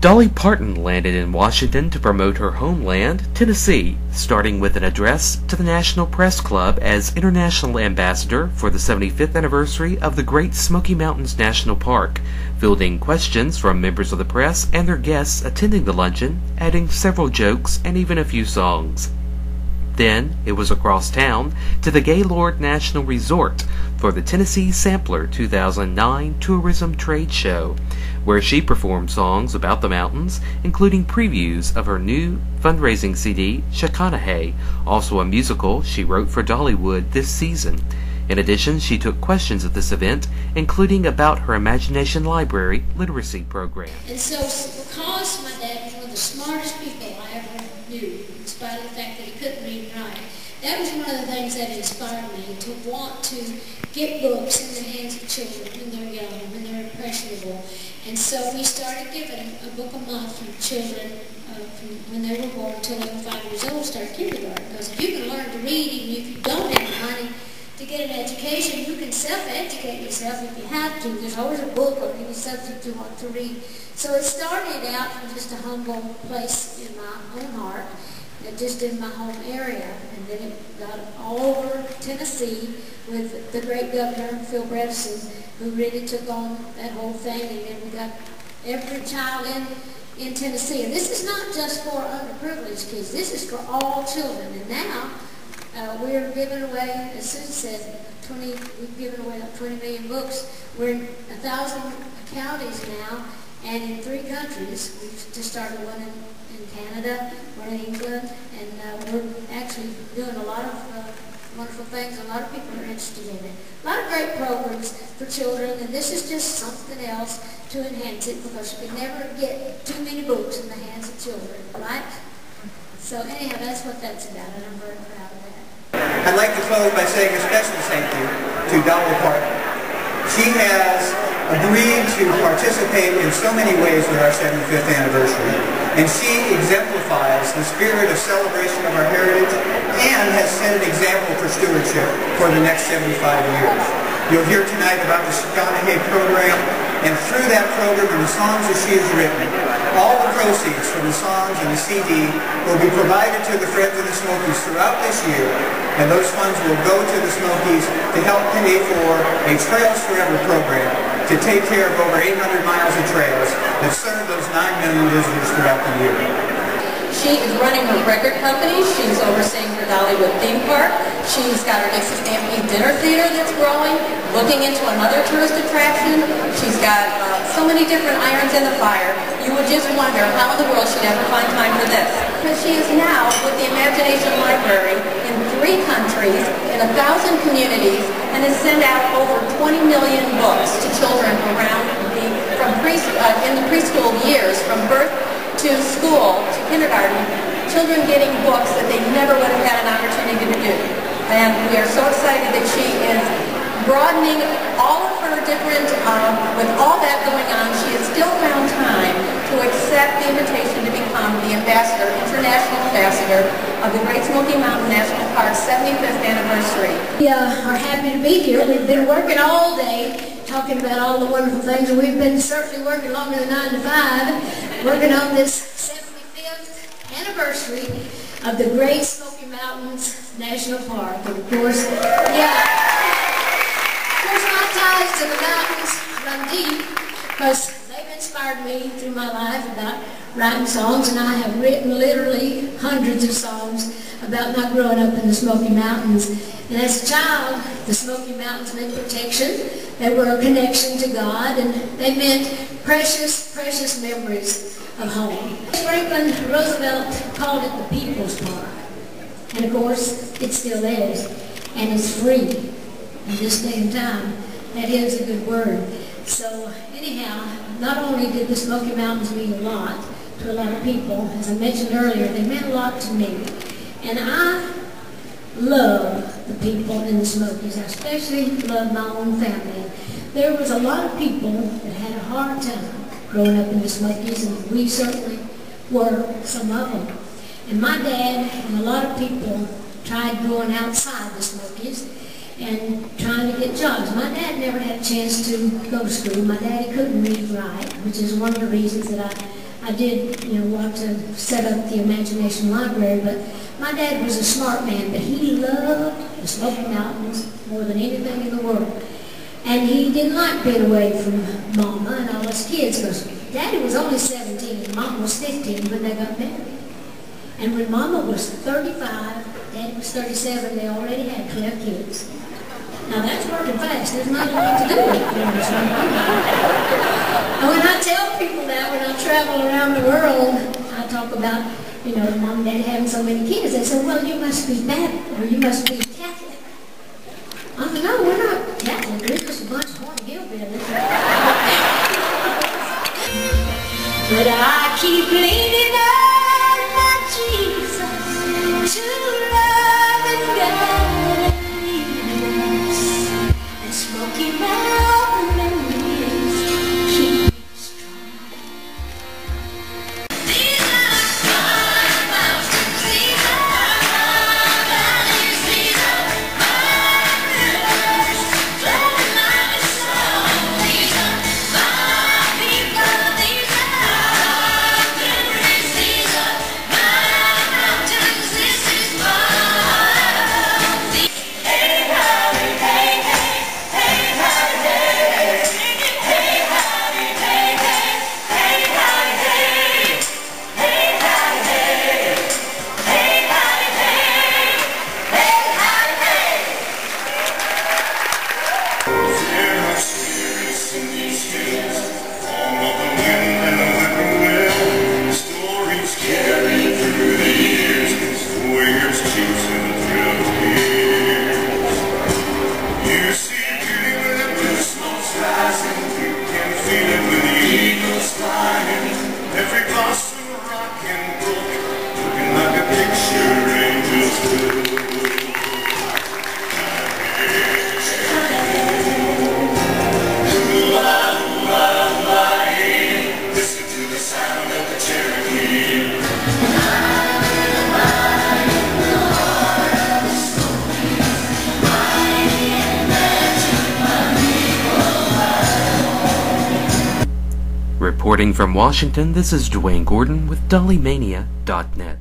Dolly Parton landed in Washington to promote her homeland, Tennessee, starting with an address to the National Press Club as International Ambassador for the 75th anniversary of the Great Smoky Mountains National Park, fielding questions from members of the press and their guests attending the luncheon, adding several jokes and even a few songs. Then it was across town to the Gaylord National Resort for the Tennessee Sampler 2009 Tourism Trade Show, where she performed songs about the mountains, including previews of her new fundraising CD, Shakanahay, also a musical she wrote for Dollywood this season. In addition, she took questions at this event, including about her Imagination Library literacy program. And so, because my dad was one of the smartest people I ever knew, in spite of the fact that he couldn't read and write, that was one of the things that inspired me to want to get books in the hands of children when they're young, when they're impressionable. And so we started giving a book a month from children from when they were born until they were 5 years old, start kindergarten. Because if you can learn to read, even if you don't have money to get an education, you can self-educate yourself if you have to. There's always a book or any subject you want to read. So it started out from just a humble place in my own heart, just in my home area, and then it got all over Tennessee with the great governor, Phil Bredesen, who really took on that whole thing, and then we got every child in Tennessee. And this is not just for underprivileged kids, this is for all children. And now we're giving away, as Susan said, we've given away like 20 million books. We're in 1,000 counties now, and in 3 countries. We've just started one in Canada, one in England, and we're actually doing a lot of wonderful things. A lot of people are interested in it. A lot of great programs for children, and this is just something else to enhance it, because you can never get too many books in the hands of children, right? So anyhow, that's what that's about, and I'm very proud of that. I'd like to close by saying a special thank you to Dolly Parton. She has agreed to participate in so many ways with our 75th anniversary, and she exemplifies the spirit of celebration of our heritage and has set an example for stewardship for the next 75 years. You'll hear tonight about the Shakanahay program, and through that program and the songs that she has written, all the proceeds from the songs and the CD will be provided to the Friends of the Smokies throughout this year, and those funds will go to the Smokies to help pay for a Trails Forever program to take care of over 800 miles of trails that serve those 9 million visitors throughout the year. She is running her record company. She's overseeing her Dollywood theme park. She's got her Dixie Stampede Dinner Theater that's growing, looking into another tourist attraction. She's got so many different irons in the fire. You would just wonder how in the world she'd ever find time for this. Because she is now with the Imagination Library in 3 countries, in 1,000 communities, and has sent out over 20 million books to children around in the preschool years, from birth to school, to kindergarten, children getting books that they never would have had an opportunity to do. And we are so excited that she is broadening all of her different, with all that going on, she has still found time to accept the invitation to become the ambassador, international ambassador of the Great Smoky Mountain National Park's 75th anniversary. We are happy to be here. We've been working all day, talking about all the wonderful things, and we've been certainly working longer than 9 to 5, working on this 75th anniversary of the Great Smoky Mountains National Park. And of course, my ties to the mountains run deep, because they've inspired me through my life about writing songs, and I have written literally hundreds of songs about my growing up in the Smoky Mountains. And as a child, the Smoky Mountains meant protection. They were a connection to God, and they meant precious, precious memories of home. Franklin Roosevelt called it the People's Park. And of course, it still is. And it's free in this day and time. That is a good word. So anyhow, not only did the Smoky Mountains mean a lot to a lot of people, as I mentioned earlier, they meant a lot to me. And I love the people in the Smokies. I especially love my own family. There was a lot of people that had a hard time growing up in the Smokies, and we certainly were some of them. And my dad and a lot of people tried going outside the Smokies and trying to get jobs. My dad never had a chance to go to school. My daddy couldn't read and write, which is one of the reasons that I did, want to set up the Imagination Library, but my dad was a smart man, but he loved the Smoky Mountains more than anything in the world. And he didn't like being away from Mama and all us kids, because Daddy was only 17 and Mama was 15 when they got married. And when Mama was 35, Daddy was 37, they already had 12 kids. Now that's working fast. There's not a lot to do with it. And when I tell people that, when I travel around the world, I talk about, Mom and Dad having so many kids. They say, well, you must be Baptist, or you must be Catholic. I said, no, we're not Catholic. We're just a bunch of horny hillbillies. But I keep leaning on my Jesus to love and guide and lead us. And Smoky Mountain memories keep strong. These are my mountains, these are my valleys, these are my rivers, flowing like a song. These are my people, these are memories, these are my mountains, this is my home. Hey, howdy, hey, hey, hey, howdy, hey, hey, howdy, hey, hey, hey, howdy, hey, hey, howdy, hey, hey, howdy, hey, hey, howdy, hey. There are spirits in these hills, home of the wind and the whippoorwill. Stories carried through the years, waves chasing the thrill of years. You see beauty when the blue smoke's rising, you can feel it when the eagle's flying. Every blossom, rock and brook, looking like a picture angels drew. Listen to the sound of the Cherokee. Reporting from Washington, this is Dwayne Gordon with DollyMania.net.